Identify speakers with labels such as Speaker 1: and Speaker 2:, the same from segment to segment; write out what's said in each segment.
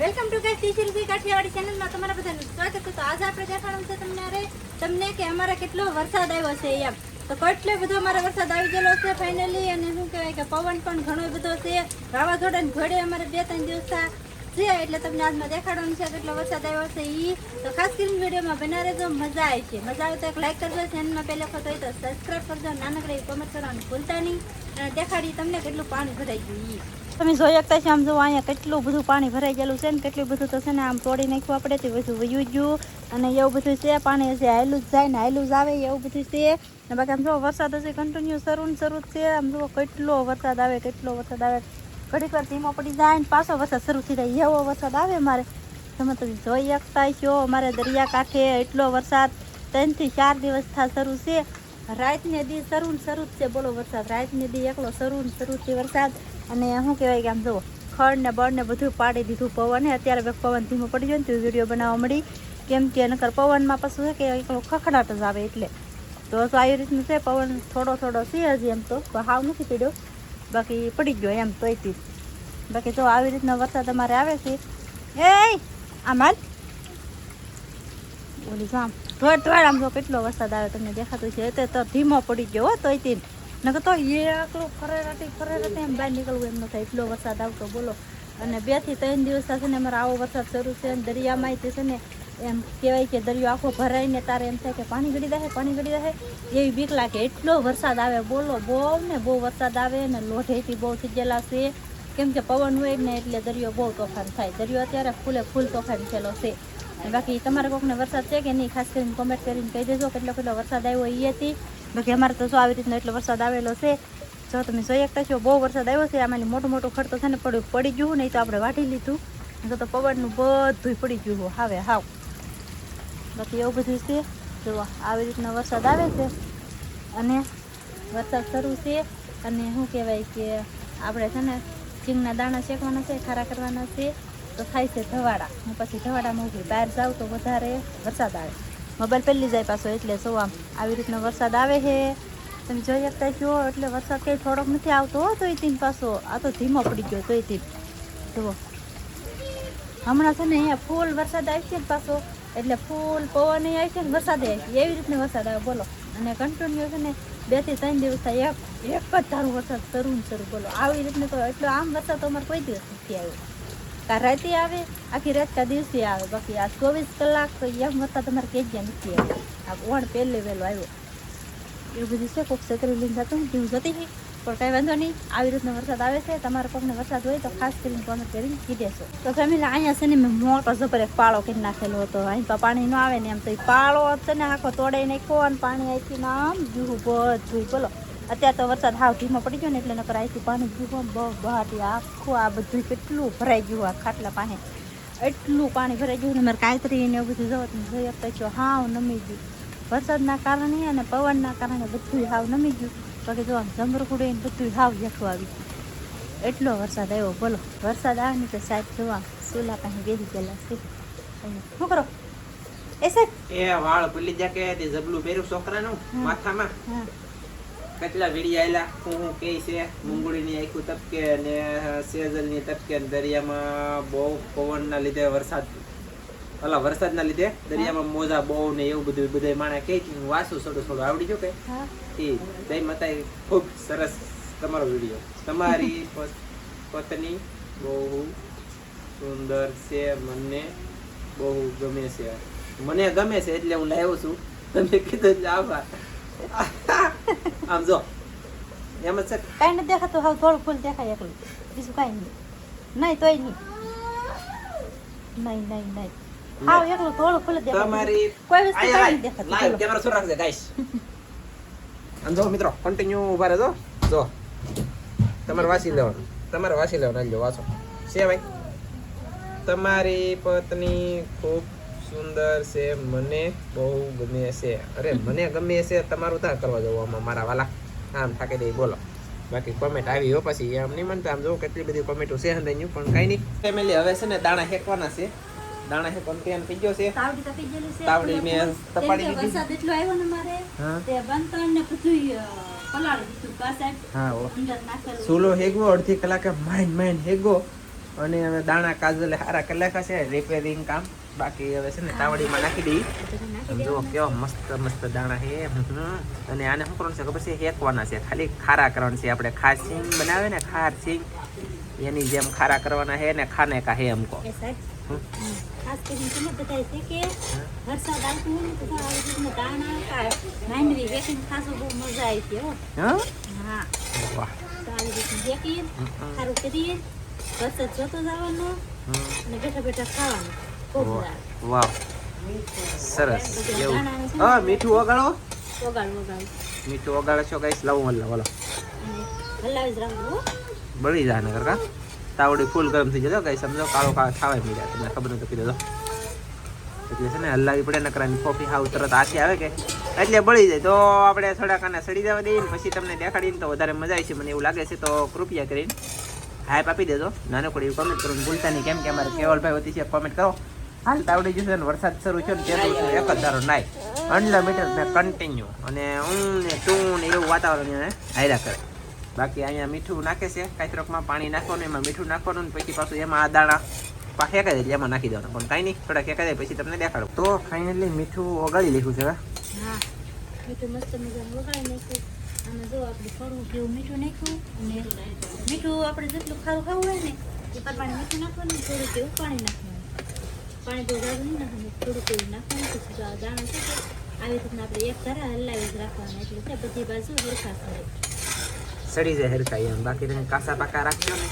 Speaker 1: Welcome to guys teacher Kathiyawadi ચેનલમાં તમારા બધાનું સ્વાગત છે. તો આજે આપણે દેખાડવાનું છે તમને કે અમારે કેટલો વરસાદ આવ્યો છે એમ. તો કેટલો બધો અમારે વરસાદ આવી ગયેલો છે ફાઇનલી. અને શું કહેવાય કે પવન પણ ઘણો બધો છે. વાવાઝોડાની ઘોડે અમારે 2-3 દિવસ છે એટલે તમને આજમાં દેખાડવાનું છે કેટલો વરસાદ આવ્યો છે ઈ. તો ખાસ કરીને વિડીયોમાં બના રહેજો, મજા આવે છે. મજા આવે તો એક લાઈક કરજો, ચેનલમાં પહેલી વખત હોય તો સબસ્ક્રાઈબ કરજો, નાનકડી કોમેન્ટ કરવાનું ભૂલતા નહીં. અને દેખાડી તમને કેટલું પાણી ભરાઈ ગયું ઈ. તમે જોઈ શકતા છો આમ જો અહીંયા કેટલું બધું પાણી ભરાઈ ગયેલું છે ને કેટલું બધું તો છે ને આમ તોડી નાખવું આપણે તે બધું વયું ગયું અને એવું બધું છે. પાણી હશે હાયલું જ જાય ને હાયલું જ આવે એવું બધું છે. ને બાકી આમ જો વરસાદ હશે કન્ટિન્યુ શરૂ જ છે. આમ જો કેટલો વરસાદ આવે ઘડીક વાર ધીમો પડી જાય ને પાછો વરસાદ શરૂ થઈ જાય એવો વરસાદ આવે. મારે તમે તો જોઈ શકતા છો અમારે દરિયાકાંઠે એટલો વરસાદ 3 થી 4 દિવસથી શરૂ છે. રાતને દી શરૂ જ છે બોલો વરસાદ. રાતને દી એકલો શરૂ છે વરસાદ. અને શું કહેવાય કે આમ જુઓ ખડ ને બળ ને બધું પાડી દીધું પવન. અત્યારે પવન ધીમો પડી ગયો ને તો વિડીયો બનાવવા મળી, કેમ કે નકર પવનમાં પાછું છે કે એકલો ખખડાટ જ આવે એટલે. તો આવી રીતનું છે પવન થોડો છે હજી એમ તો હાવ નથી પડ્યો, બાકી પડી ગયો એમ તોયથી. બાકી તો આવી રીતનો વરસાદ અમારે આવે છે. એ આમાં બોલી જો આમ થોડ આમ જો કેટલો વરસાદ આવે તમને દેખાતું છે. એટલે તો ધીમો પડી ગયો તોયથી નકર તો એકલું ખરેરાટી એમ બહાર નીકળવું એમ ન થાય એટલો વરસાદ આવતો બોલો. અને 2 થી 3 દિવસ છે ને અમારે આવો વરસાદ શરૂ છે. અને દરિયામાં છે ને એમ કહેવાય કે દરિયો આખો ભરાઈને તારે એમ થાય કે પાણી ગળી જાય એવી બીક લાગે એટલો વરસાદ આવે બોલો. બહુ વરસાદ આવે ને લોઢેથી બહુ થઈ ગયેલા છે, કેમ કે પવન હોય ને એટલે દરિયો બહુ તોફાન થાય. દરિયો અત્યારે ફૂલ તોફાન થયેલો છે. બાકી તમારે કોઈકને વરસાદ છે કે નહીં ખાસ કરીને કોમેન્ટ કરીને કહી દેજો કેટલો વરસાદ આવ્યો એ હતી. બાકી અમારે તો જો આવી રીતનો એટલો વરસાદ આવેલો છે. જો તમે જોઈ શકતા છો બહુ વરસાદ આવ્યો છે. આમાં મોટું ખડતો છે ને પડી ગયું નહીં તો આપણે વાટી લીધું. તો પવનનું બધું પડી ગયું હાવ. બાકી એવું બધું છે. જો આવી રીતનો વરસાદ આવે છે અને વરસાદ શરૂ છે. અને શું કહેવાય કે આપણે છે ને સિંગના દાણા શેકવાના છે, ખારા કરવાના છે. તો થાય છે ધવાડા. હું પછી ધવાડામાં ઊભી બહાર જાઉં તો વધારે વરસાદ આવે. મોબાઈલ પહેલી જાય પાછો એટલે જો આમ આવી રીતનો વરસાદ આવે છે. તમે જોઈ શકતા છો એટલે વરસાદ કંઈ થોડોક નથી આવતો તોય તીન પાછો આ તો ધીમો પડી ગયો તોય તીન. જુઓ હમણાં છે ને અહીંયા ફૂલ વરસાદ આવી છે પાછો એટલે ફૂલ પવન આવી છે ને વરસાદ આવી છે એવી રીતનો વરસાદ આવે બોલો. અને કન્ટિન્યુ છે ને 2 થી 3 દિવસ થાય એક જ ધારું વરસાદ શરૂ બોલો. આવી રીતનો તો એટલો આમ વરસાદ તો અમારે કોઈ દિવસ નથી આવ્યો. કા રાતે આવે આખી રાત કા દિવસે આવે. બાકી આ 24 કલાક તો એમ વરસાદ તમારે કે જ નથી આવ્યો. આ ઓણ પહેલે વહેલો આવ્યો એવું બધું છે. કોઈક છેતરી લઈને જતું હું જતી હતી પણ કાંઈ વાંધો નહીં. આવી રીતનો વરસાદ આવે છે. તમારે કોઈને વરસાદ હોય તો ખાસ કરીને કોમેન્ટ કરીને કીધેશો. તો ફેમિલી અહીંયા છે ને મેં મોટો જબર એક પાળો કરી નાખેલો હતો. અહીં તો પાણી ન આવે ને એમ તો એ પાળો છે ને આખો તોડાઈ નાખ્યો અને પાણી અહીંથી આમ જુહું બધું બોલો. અત્યારે તો વરસાદ હાવ ધીમો પડી ગયો ને એટલે નકર અહીંથી પાણી જુહું બહાટી આખું આ બધું કેટલું ભરાઈ ગયું. આ ખાટલા પાસે એટલું પાણી ભરાઈ ગયું ને મારે કાંતરી ને એવું બધું જવો તમે જોઈ શકતા છો હાવ નમી ગયું વરસાદના કારણે. અને પવનના કારણે બધું હાવ નમી ગયું. બાકી જો આમ જમરખુડે બધું હાવ જેઠું આવી ગયું એટલો વરસાદ આવ્યો બોલો. વરસાદ આવે ને તો સાહેબ જોવા સોલા પાસે બેસી ગયેલા છે. શું કરો એ સાહેબ
Speaker 2: એ વાળ ભૂલી જા કે તે જબલું પહેર્યું છોકરાનું માથામાં કેટલા વીડી આયલા હું કે છે મુંગળીની આખું તપકે ને સેજલની તપકે દરિયામાં બહુ પવનના લીધે વરસાદના લીધે દરિયામાં મોજા બહુ ને એવું બધું બધા માણસ કે વાસું થોડું આવડી ગયું કે જય માતા. ખૂબ સરસ તમારો વિડીયો. તમારી પત્ની બહુ સુંદર છે, મને બહુ ગમે છે. મને ગમે છે એટલે હું લાવ્યો છું. તમે કીધું એટલે આભાર. આમ જો એમ જ છે
Speaker 1: કાંઈ નથી દેખાતું હાવ થોડું ફૂલ દેખાય એકલું બીજું કાંઈ નહીં તોય નહીં હાવ એકલું થોડું ફૂલ દેખાય.
Speaker 2: તમારી
Speaker 1: કોઈ વસ્તુ કાંઈ નથી દેખાતું.
Speaker 2: લાઈવ કેમેરા શું રાખજે ગાઈસ. આમ જો મિત્રો કન્ટિન્યુ ઉભા રહેજો. જો તમારે વાસી લેવાનું આજો વાસો છે ભાઈ. તમારી પત્ની ખૂબ સુંદર છે, મને બહુ ગમે છે. અરે મને ગમે છે તમારું ત્યાં કરવા જવું આમાં મારા વાલા આમ થાકી દઈ બોલો. બાકી કોમેન્ટ આવી હો પછી એમ નહીં માનતા. આમ જો કેટલી બધી કોમેન્ટો છે હંધાઈ પણ કાંઈ નહીં. ફેમિલી હવે છે ને દાણા હેકવાના છે. દાણા હેકવાનું ત્યાં થઈ ગયો છે. તાવડી મેં તપાડી દીધી.
Speaker 1: વરસાદ એટલો આવ્યો ને મારે તે બંતણ ને બધું પલાળી દીધું.
Speaker 2: હા ચૂલો હેગવો અડધી કલાકે માઇન હેગવો અને હવે દાણા કાજલે હારા કરી નાખ્યા છે રિપેરિંગ કામ બાકી હવે છે ને તાવડીમાં નાખી દઈ જો કેવો મસ્ત મસ્ત દાણા છે અને આને શું કરવાનું છે ખબર છે હેકવાના છે ખાલી ખારા કરવાના છે આપણે ખાર સિંગ બનાવે ને ખાર સિંગ એની જેમ ખારા કરવાના છે ને ખાને કા હે हमको
Speaker 1: ખાસ કરીને તમે બતાવી છે કે વરસાદ આવતો હોય ને તો આવી રીતના દાણા માંડવી વેકીને ખાસો બહુ મજા આવી છે હો હા
Speaker 2: વાહ
Speaker 1: તો આવી રીતના વેકીને સારું કરીએ વરસાદ જોતો જવાનો અને બેઠા બેઠા ખાવાનું ખૂબ
Speaker 2: વાહ સરસ એવું હા મીઠું ઓગાળો મીઠું ઓગાળો છો ગાઈસ લાવો બોલો
Speaker 1: હલાવી જ રાખવું
Speaker 2: બળી જાય ને કરકા તાવડી ફૂલ ગરમ થઈ જતો ગાઈસ સમજો કાળો ખાવાય મળ્યા તમને ખબર નથી કીધું તો એટલે છે ને હલાવી પડે નકરાની કોફી હાવ તરત આથી આવે કે એટલે બળી જાય તો આપણે થોડાક આને સડી જવા દઈએ પછી તમને દેખાડીને તો વધારે મજા આવી છે મને એવું લાગે છે તો કૃપયા કરીને હાઈપ આપી દેજો નાનકડી કોમેન્ટ કરવાનું ભૂલતા નહીં કેમ કે અમારે કેવલભાઈ વતી છે કોમેન્ટ કરો હાલ તાવડી જશે ને વરસાદ શરૂ છે ને તેનું એક જ ધારો નાય અનલિમિટેડ ને કન્ટિન્યુ અને ને ટૂન ને એવું વાતાવરણ એને હાયરા કરે બાકી અહીંયા મીઠું નાખે છે કાંઈત્રકમાં પાણી નાખવાનું એમાં મીઠું નાખવાનું ને પછી પાછું એમાં આ દાણા ફેંકાઈ જાય એટલે એમાં નાખી દેવાનું પણ કાંઈ નહીં થોડા ફેંકાઈ જાય પછી તમને દેખાડો તો ફાઇનલી મીઠું ઓગાળી લીધું છે
Speaker 1: હા મીઠું મસ્ત મજાનું ઓગાળી નાખ્યું અને જો આપણે થોડું જેવું મીઠું નાખ્યું અને મીઠું આપણે જેટલું ખારું ખાવું હોય ને એ પ્રમાણે મીઠું નાખવાનું થોડું જેવું પાણી નાખવાનું પાણી બહુ જાડું નહીં નાખવાનું થોડુંક એવું નાખવાનું પછી જો આ દાણા છે આવી રીતના આપણે એક ધારા હલાવી જ રાખવાના એટલે છે બધી બાજુ હરખા કરે
Speaker 2: સડી જાય હરખાઈ એમ બાકી તમે કાસા પાકા રાખજો ને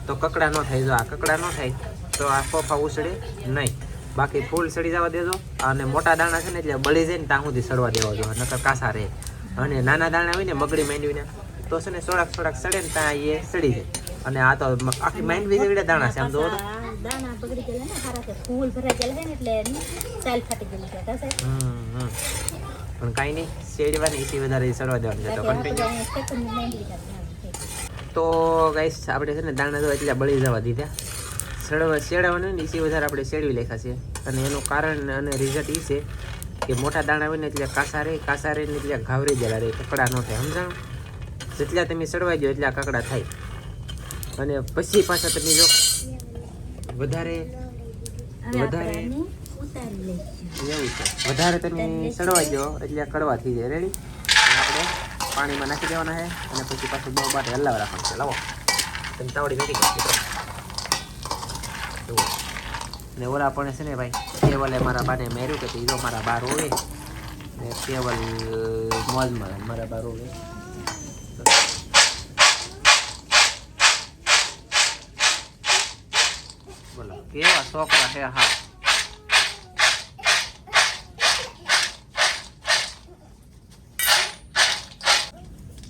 Speaker 2: તો કકડા ન થાય જો આ કકડા ન થાય તો આ ફોફા ઉછળે નહીં બાકી ફૂલ સડી જવા દેજો અને મોટા દાણા છે ને એટલે બળી જાય ને ત્યાં સુધી સડવા દેવા જો નકર કાસા રહે અને નાના દાણા હોય ને મગડી માંડવીને તો છે ને થોડાક સડે ને ત્યાં એ સડી જાય અને આ તો આખી માંડવી જેવી દાણા છે આમ જો
Speaker 1: દાણા બગડી ગયેલા ને હારા છે ફૂલ ભરાઈ ગયેલા છે ને એટલે ચાલ ફાટી ગયેલી છે કાસે
Speaker 2: પણ કાંઈ નહીં શેડવાની એસી વધારે સડવા દેવાની છે તો કન્ટિન્યુ તો ગાઈસ આપણે છે ને દાણા જો એટલા બળી જવા દીધા શેડવાનું ને એસી વધારે આપણે શેડવી લેખા છે અને એનું કારણ અને રિઝલ્ટ એ છે કે મોટા દાણા હોય ને એટલે કાસા રહે ને એટલે ઘાવરી ગયેલા રહે કકડા ન થાય સમજાણું જેટલા તમે સડવાઈ દો એટલા કકડા થાય અને પછી પાછા તમે જો વધારે એવું છે વધારે તમે સડવાઈ દો એટલે કડવા થઈ જાય રેડી આપણે પાણીમાં નાખી દેવાના છે અને પછી પાછું બહુ બાટે હલાવ રાખવાનું છે લાવો તમે તાવડી રેડી કરી ને ઓલા પણ છે ને ભાઈ કેવલે મારા બાને મેર્યું કે હીરો મારા બાર હોવે ને કેવલ મોજમાં મારા બાર હોવે બોલો કેવા છોકરા છે હા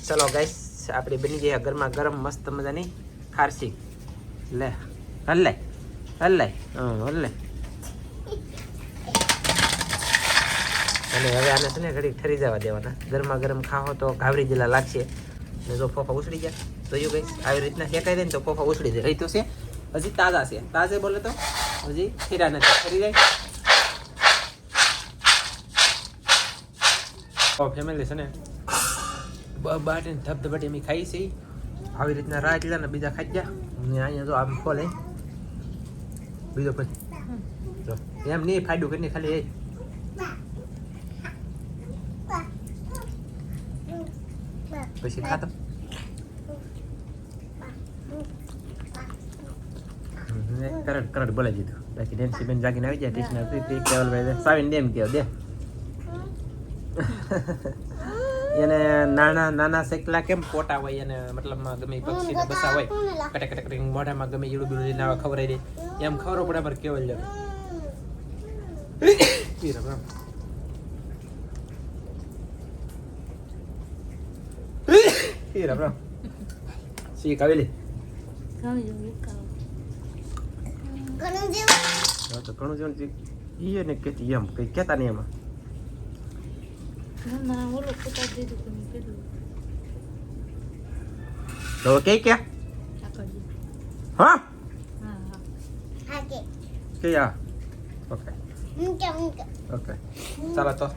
Speaker 2: ચલો ગાઈસ આપણી બની ગઈ ગરમા ગરમ મસ્ત મજાની ખારસી લે હલ્લે હલ્લે હલ્લે અને હવે આને છે ને ઘડી ઠરી જવા દેવાના ગરમા ગરમ ખાઓ તો ઘાવરી જેલા લાગશે ને જો ફોફા ઉછળી જાય તો યુ ગાઈસ આવી રીતના શેકાઈ દે ને તો ફોફા ઉછળી જાય તો છે હજી તાજા છે તાજે બોલે તો હજી ખીરા નથી ઠરી જાય ફેમિલી છે ને બાટીને ધબધબાટી અમે ખાઈ છે આવી રીતના રાહ લીધા ને બીજા ખાઈ ગયા અને અહીંયા જો આમ ખોલે બીજો પછી જો એમ નહીં ફાયદો કરીને ખાલી એ પછી ખાતો કરટ બોલાવી દીધું બાકી નેન્સી બેન જાગીને આવી જાય ટીચના કેવલભાઈ સાવીને દેમ કહો દે એને નાના શેકલા કેમ પોટા હોય એને મતલબમાં ગમે પક્ષીને બસા હોય કટે કટે કરીને મોઢામાં ગમે ઈડું બીડું લઈને આવા ખવડાવી દે એમ ખબર પડે અમારે કેવલ જાય સી કાવેલી ઘણું જેવું ઈ ને કેતી એમ કઈ કેતા નહીં એમાં તો કે ક્યાં હા કે યા ઓકે ઓકે ચાલો તો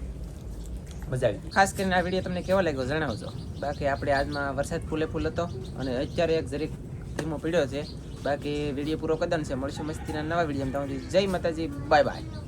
Speaker 2: મજા આવી ખાસ કરીને આ વિડીયો તમને કેવો લાગ્યો જણાવજો બાકી આપણે આજમાં વરસાદ ફૂલે ફૂલ હતો અને અત્યારે એક જરીક ધીમો પીડ્યો છે બાકી વિડીયો પૂરો કરી છે. મળશું મસ્તીના નવા વિડીયો. જય માતાજી, બાય બાય.